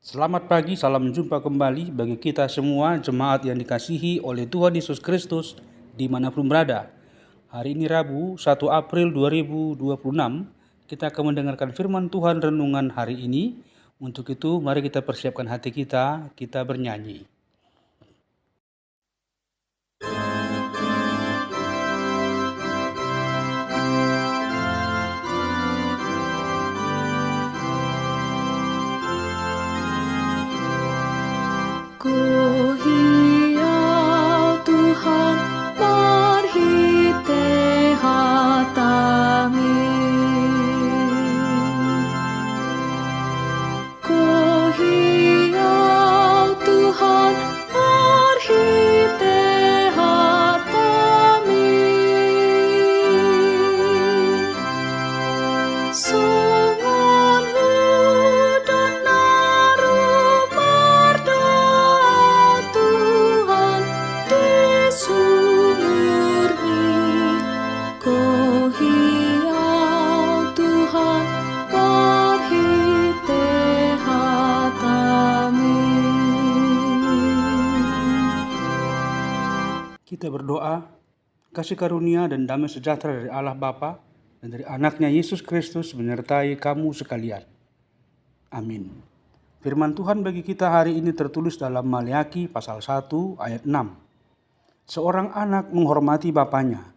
Selamat pagi, salam jumpa kembali bagi kita semua jemaat yang dikasihi oleh Tuhan Yesus Kristus dimanapun berada. Hari ini Rabu 1 April 2026, kita akan mendengarkan firman Tuhan renungan hari ini. Untuk itu mari kita persiapkan hati kita bernyanyi. Ku hiau Tuhan marhite hatami. Ku hiau Tuhan marhite hatami. Sungon hudan naru berdoa Tuhan di sumurni. Ku hiau Tuhan marhite hatami. Kita berdoa, kasih karunia dan damai sejahtera dari Allah Bapa dan dari anaknya Yesus Kristus menyertai kamu sekalian. Amin. Firman Tuhan bagi kita hari ini tertulis dalam Maleakhi pasal 1 ayat 6. Seorang anak menghormati bapanya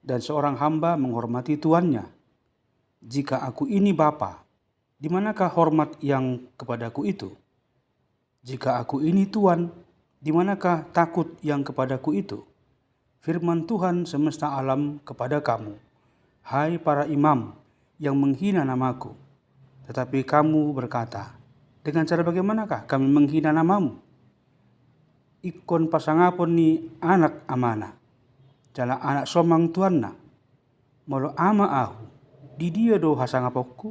dan seorang hamba menghormati tuannya. Jika aku ini bapa, di manakah hormat yang kepadaku itu? Jika aku ini tuan, di manakah takut yang kepadaku itu? Firman Tuhan semesta alam kepada kamu, hai para imam yang menghina namaku. Tetapi kamu berkata, dengan cara bagaimanakah kami menghina namamu? Ikon pasangapon ni anak amana, jala anak somang tuanna, molo ama ahu, di dia do hasangapokku,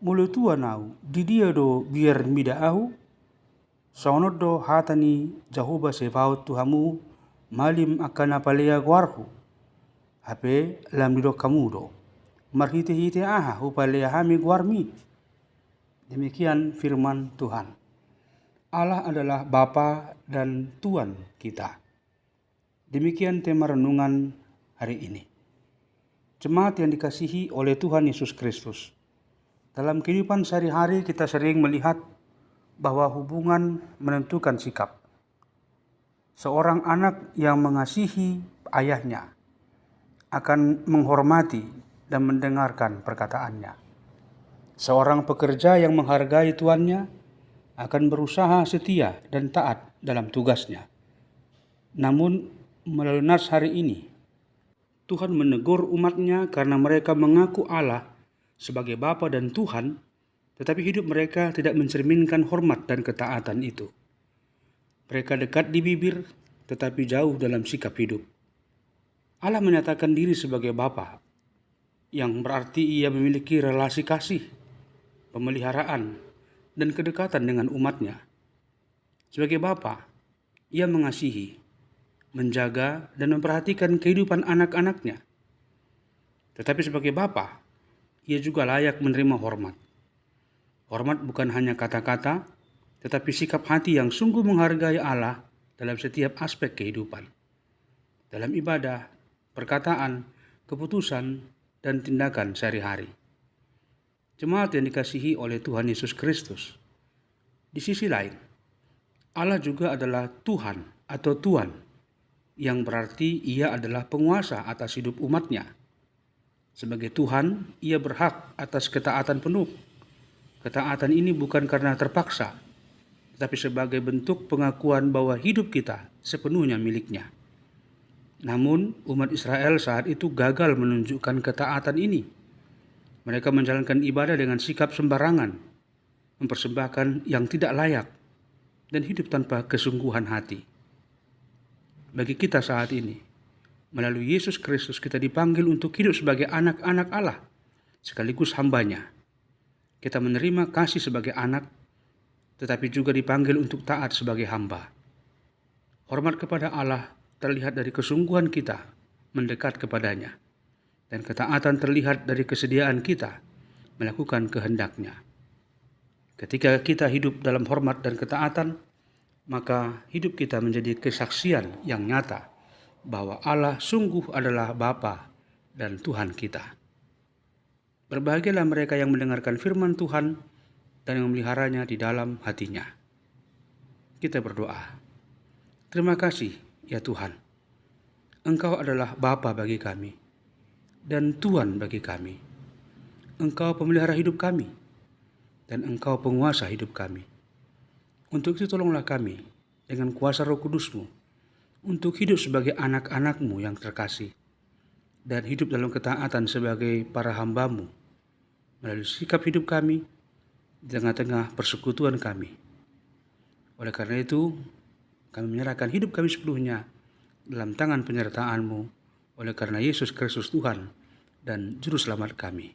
molo tuan ahu, di dia do biar mida ahu, sonod do hatani Jehovah Sebaot Tuhamu, malim akan apalea guarhu, hape lam didok kamudo, marhite-hite aha hupalea hami guarmi. Demikian firman Tuhan. Allah adalah Bapa dan Tuan kita. Demikian tema renungan hari ini. Jemaat yang dikasihi oleh Tuhan Yesus Kristus. Dalam kehidupan sehari-hari kita sering melihat bahwa hubungan menentukan sikap. Seorang anak yang mengasihi ayahnya akan menghormati dan mendengarkan perkataannya. Seorang pekerja yang menghargai tuannya akan berusaha setia dan taat dalam tugasnya. Namun melalui nas hari ini, Tuhan menegur umatnya karena mereka mengaku Allah sebagai Bapa dan Tuhan, tetapi hidup mereka tidak mencerminkan hormat dan ketaatan itu. Mereka dekat di bibir, tetapi jauh dalam sikap hidup. Allah menyatakan diri sebagai Bapa, yang berarti ia memiliki relasi kasih, pemeliharaan, dan kedekatan dengan umatnya. Sebagai Bapa, ia mengasihi, menjaga, dan memperhatikan kehidupan anak-anaknya. Tetapi sebagai Bapa, ia juga layak menerima hormat. Hormat bukan hanya kata-kata, tetapi sikap hati yang sungguh menghargai Allah dalam setiap aspek kehidupan. Dalam ibadah, perkataan, keputusan, dan tindakan sehari-hari. Jemaat yang dikasihi oleh Tuhan Yesus Kristus. Di sisi lain, Allah juga adalah Tuhan atau Tuan, yang berarti ia adalah penguasa atas hidup umatnya. Sebagai Tuhan, ia berhak atas ketaatan penuh. Ketaatan ini bukan karena terpaksa, tetapi sebagai bentuk pengakuan bahwa hidup kita sepenuhnya miliknya. Namun, umat Israel saat itu gagal menunjukkan ketaatan ini. Mereka menjalankan ibadah dengan sikap sembarangan, mempersembahkan yang tidak layak, dan hidup tanpa kesungguhan hati. Bagi kita saat ini, melalui Yesus Kristus kita dipanggil untuk hidup sebagai anak-anak Allah, sekaligus hambanya. Kita menerima kasih sebagai anak, tetapi juga dipanggil untuk taat sebagai hamba. Hormat kepada Allah terlihat dari kesungguhan kita mendekat kepadanya, dan ketaatan terlihat dari kesediaan kita melakukan kehendak-Nya. Ketika kita hidup dalam hormat dan ketaatan, maka hidup kita menjadi kesaksian yang nyata bahwa Allah sungguh adalah Bapa dan Tuhan kita. Berbahagialah mereka yang mendengarkan firman Tuhan dan yang memeliharanya di dalam hatinya. Kita berdoa. Terima kasih ya Tuhan. Engkau adalah Bapa bagi kami dan Tuhan bagi kami. Engkau pemelihara hidup kami dan Engkau penguasa hidup kami. Untuk itu tolonglah kami dengan kuasa Roh Kudus-Mu untuk hidup sebagai anak-anak-Mu yang terkasih dan hidup dalam ketaatan sebagai para hamba-Mu melalui sikap hidup kami di tengah-tengah persekutuan kami. Oleh karena itu, kami menyerahkan hidup kami sepenuhnya dalam tangan penyertaan-Mu oleh karena Yesus Kristus Tuhan dan Juru Selamat kami.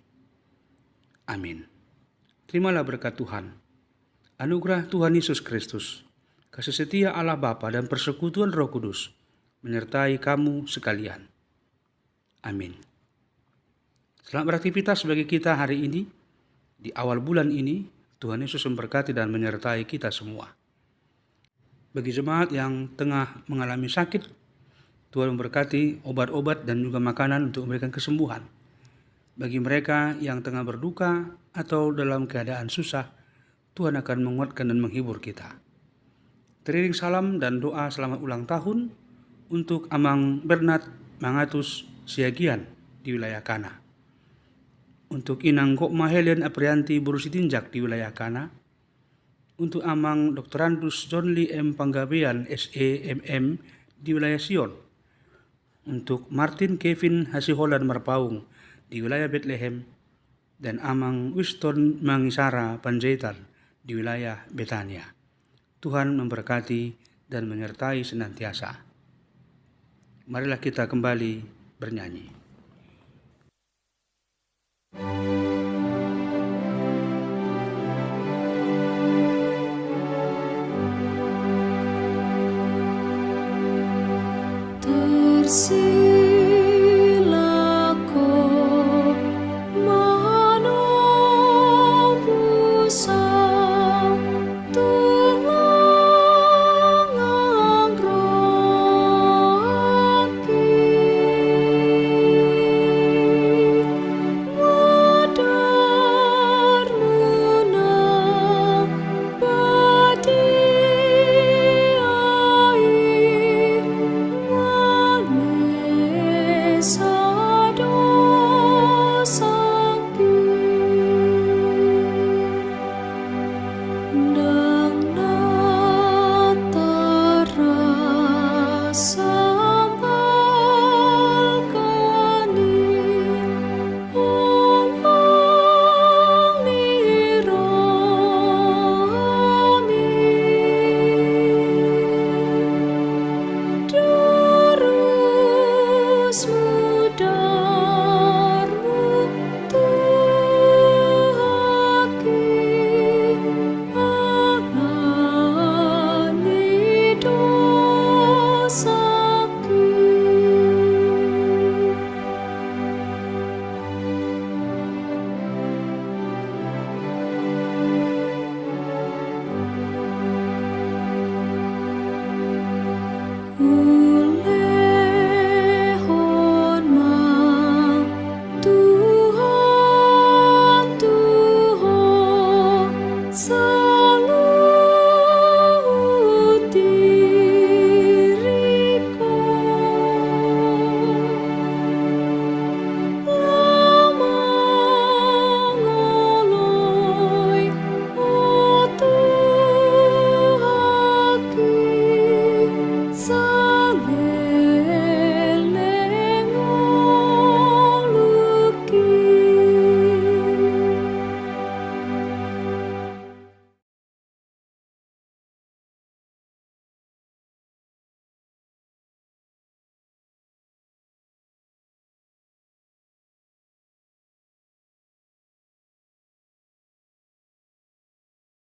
Amin. Terimalah berkat Tuhan, anugerah Tuhan Yesus Kristus, kasih setia Allah Bapa dan persekutuan Roh Kudus menyertai kamu sekalian. Amin. Selamat beraktivitas bagi kita hari ini. Di awal bulan ini, Tuhan Yesus memberkati dan menyertai kita semua. Bagi jemaat yang tengah mengalami sakit, Tuhan memberkati obat-obat dan juga makanan untuk memberikan kesembuhan. Bagi mereka yang tengah berduka atau dalam keadaan susah, Tuhan akan menguatkan dan menghibur kita. Teriring salam dan doa selamat ulang tahun untuk Amang Bernard Mangatus Siagian di wilayah Kana. Untuk Inang Gokma Helen Aprianti Burusitinjak di wilayah Kana. Untuk Amang Dr. Andus John Lee M. Panggabean SEMM di wilayah Sion. Untuk Martin Kevin Hasiholan Marpaung di wilayah Bethlehem. Dan Amang Winston Mangisara Panjaitan di wilayah Betania. Tuhan memberkati dan menyertai senantiasa. Marilah kita kembali bernyanyi. Tersirat